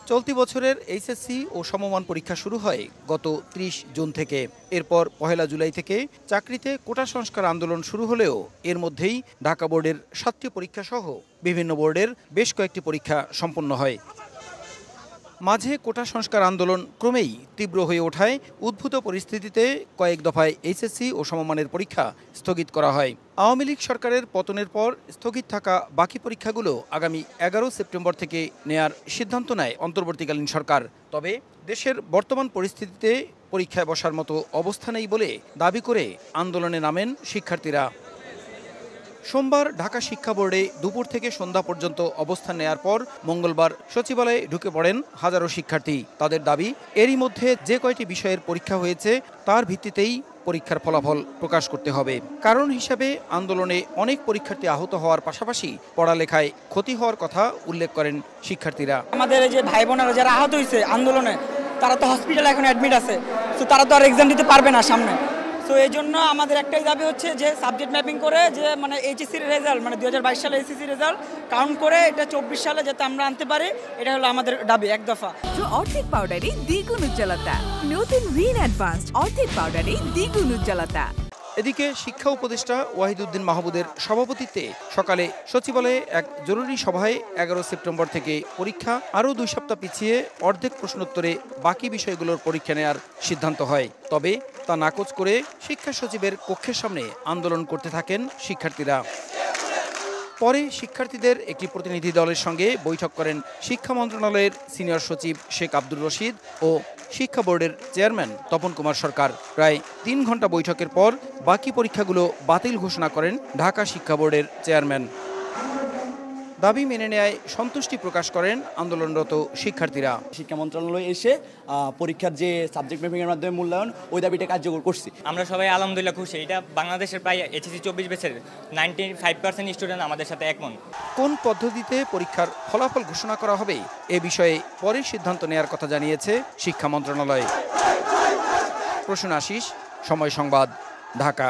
চলতি বছরের এইচএসসি ও সমমান পরীক্ষা শুরু হয় গত ৩০ জুন থেকে। এরপর ১ জুলাই থেকে চাকরিতে কোটা সংস্কার আন্দোলন শুরু হলেও এর মধ্যেই ঢাকা বোর্ডের ৭টি পরীক্ষা সহ বিভিন্ন বোর্ডের বেশ কয়েকটি পরীক্ষা সম্পন্ন হয়। মাঝে কোটা সংস্কার আন্দোলন ক্রমেই তীব্র হয়ে ওঠায় উদ্ভূত পরিস্থিতিতে কয়েক দফায় এইচএসসি ও সমমানের পরীক্ষা স্থগিত করা হয়। আওয়ামী লীগ সরকারের পতনের পর স্থগিত থাকা বাকি পরীক্ষাগুলো আগামী ১১ সেপ্টেম্বর থেকে নেয়ার সিদ্ধান্ত নেয় অন্তর্বর্তীকালীন সরকার। তবে দেশের বর্তমান পরিস্থিতিতে পরীক্ষায় বসার মতো অবস্থা নেই বলে দাবি করে আন্দোলনে নামেন শিক্ষার্থীরা। সোমবার ঢাকা শিক্ষা বোর্ডে দুপুর থেকে সন্ধ্যা পর্যন্ত অবস্থান নেয়ার পর মঙ্গলবার সচিবালয়ে ঢুকে পড়েন হাজারো শিক্ষার্থী। তাদের দাবি, এরই মধ্যে যে কয়টি বিষয়ের পরীক্ষা হয়েছে তার ভিত্তিতেই পরীক্ষার ফলাফল প্রকাশ করতে হবে। কারণ হিসাবে আন্দোলনে অনেক পরীক্ষার্থী আহত হওয়ার পাশাপাশি পড়ালেখায় ক্ষতি হওয়ার কথা উল্লেখ করেন শিক্ষার্থীরা। আমাদের এই যে ভাই বোনেরা যারা আহত হয়েছে আন্দোলনে, তারা তো হসপিটালে এখন অ্যাডমিট আছে, তো তারা তো আর এক্সাম দিতে পারবে না সামনে। তো এই জন্য আমাদের একটাই দাবি হচ্ছে যে সাবজেক্ট ম্যাপিং করে যে মানে এইচএসসির রেজাল্ট, মানে ২০২২ সালে এইচএসসি রেজাল্ট কাউন্ট করে এটা ২৪ সালে যাতে আমরা আনতে পারি, এটা হলো আমাদের দাবি এক দফা। অর্ধেক পাউডারে দ্বিগুণ উজ্জ্বলতা, নতুন রিন অ্যাডভান্সড অর্ধেক পাউডারে দ্বিগুণ উজ্জ্বলতা। এদিকে শিক্ষা উপদেষ্টা ওয়াহিদুদ্দিন মাহমুদের সভাপতিত্বে সকালে সচিবালয়ে এক জরুরি সভায় ১১ সেপ্টেম্বর থেকে পরীক্ষা আরও ২ সপ্তাহ পিছিয়ে অর্ধেক প্রশ্নোত্তরে বাকি বিষয়গুলোর পরীক্ষা নেওয়ার সিদ্ধান্ত হয়। তবে তা নাকচ করে শিক্ষা সচিবের কক্ষের সামনে আন্দোলন করতে থাকেন শিক্ষার্থীরা। পরে শিক্ষার্থীদের একটি প্রতিনিধি দলের সঙ্গে বৈঠক করেন শিক্ষা মন্ত্রণালয়ের সিনিয়র সচিব শেখ আব্দুর রশিদ ও শিক্ষা বোর্ডের চেয়ারম্যান তপন কুমার সরকার। প্রায় ৩ ঘণ্টা বৈঠকের পর বাকি পরীক্ষাগুলো বাতিল ঘোষণা করেন ঢাকা শিক্ষা বোর্ডের চেয়ারম্যান। দাবি মেনে নেয় সন্তুষ্টি প্রকাশ করেন আন্দোলনরত শিক্ষার্থীরা। শিক্ষা মন্ত্রণালয়ে এসে পরীক্ষার যে সাবজেক্ট ম্যাপিংয়ের মাধ্যমে মূল্যায়ন, ওই দাবিটা কার্যকর করছি। আমরা সবাই আলহামদুলিল্লাহ খুশি। এটা বাংলাদেশের প্রায় এইচএসসি ২৪ ব্যাচের 95% স্টুডেন্ট আমাদের সাথে একমত। কোন পদ্ধতিতে পরীক্ষার ফলাফল ঘোষণা করা হবে এ বিষয়ে পরে সিদ্ধান্ত নেয়ার কথা জানিয়েছে শিক্ষা মন্ত্রণালয়। প্রসূন আশিস, সময় সংবাদ, ঢাকা।